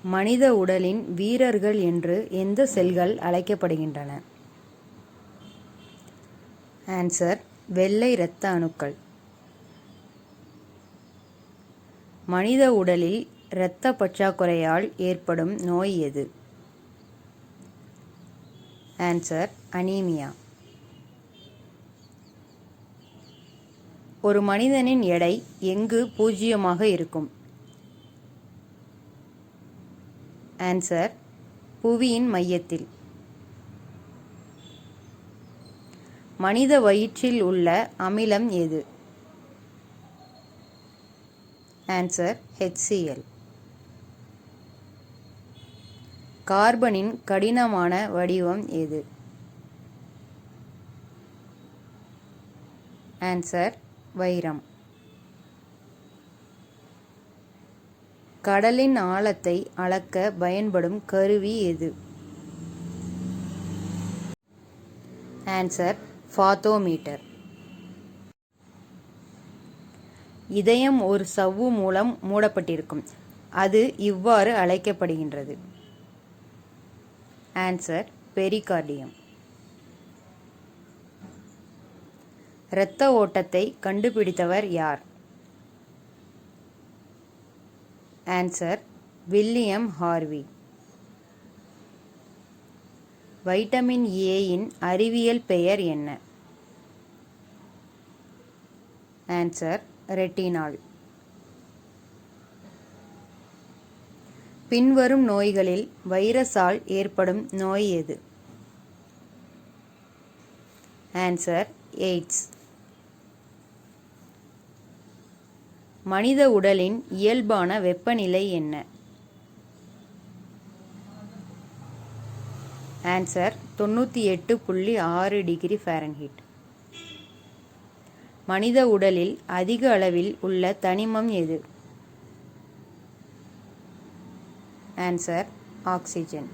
மனித உடலின் வீரர்கள் என்று எந்த செல்கள் அழைக்கப்படுகின்றன? ஆன்சர்: வெள்ளை இரத்த அணுக்கள். மனித உடலில் இரத்த பற்றாக்குறையால் ஏற்படும் நோய் எது? Answer: anaemia. ஒரு மனிதனின் எடை எங்கு 0 இருக்கும்? ஆன்சர்: புவியின் மையத்தில். மனித வயிற்றில் உள்ள அமிலம் எது? Answer: HCl. கார்பனின் கடினமான வடிவம் எது? ஆன்சர்: வைரம். கடலின் ஆழத்தை அளக்க பயன்படும் கருவி எது? ஆன்சர்: பாத்தோமீட்டர். இதயம் ஒரு சவ்வு மூலம் மூடப்பட்டிருக்கும். அது இவ்வாறு அழைக்கப்படுகின்றது. Answer: pericardium. இரத்த ஓட்டத்தை கண்டுபிடித்தவர் யார்? Answer: William Harvey. வைட்டமின் ஏ-யின் அறிவியல் பெயர் என்ன? Answer: retinal. பின்வரும் நோய்களில் வைரஸால் ஏற்படும் நோய் எது? Answer: AIDS. மனித உடலின் இயல்பான வெப்பநிலை என்ன? Answer: 98.6 degree Fahrenheit. மனித உடலில் அதிக அளவில் உள்ள தனிமம் எது? Answer: oxygen.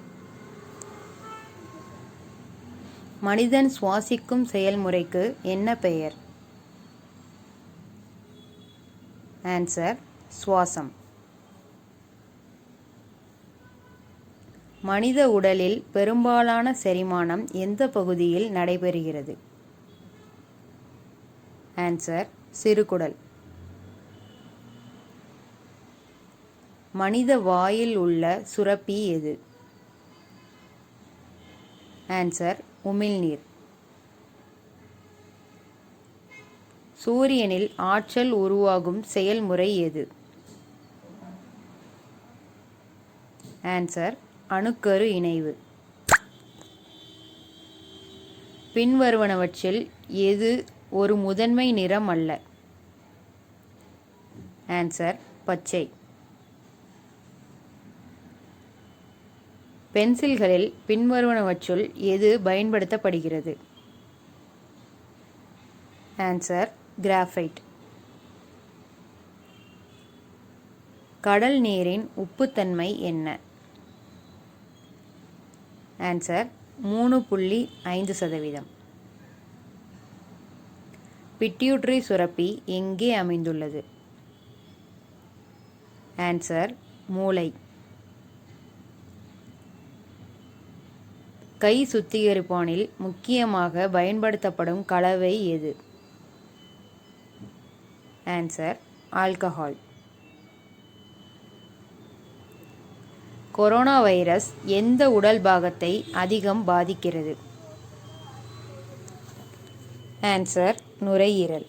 மனிதன் சுவாசிக்கும் செயல்முறைக்கு என்ன பெயர்? ஆன்சர்: சுவாசம். மனித உடலில் பெரும்பாலான செரிமானம் எந்த பகுதியில் நடைபெறுகிறது? ஆன்சர்: சிறுகுடல். மனித வாயில் உள்ள சுரப்பி எது? ஆன்சர்: உமிழ்நீர். சூரியனில் ஆற்றல் உருவாகும் செயல்முறை எது? ஆன்சர்: அணுக்கரு இணைவு. பின்வருவனவற்றில் எது ஒரு முதன்மை நிறம் அல்ல? ஆன்சர்: பச்சை. பென்சில்களில் பின்வருவனவற்றுள் எது பயன்படுத்தப்படுகிறது? Answer: graphite. கடல் நீரின் உப்புத்தன்மை என்ன? ஆன்சர்: 3.5%. பிட்யூட்டரி சுரப்பி எங்கே அமைந்துள்ளது? ஆன்சர்: மூளை. கை சுத்திகரிப்பானில் முக்கியமாக பயன்படுத்தப்படும் கலவை எது? Answer: alcohol. கொரோனா வைரஸ் எந்த உடல் பாகத்தை அதிகம் பாதிக்கிறது? ஆன்சர்: நுரையீரல்.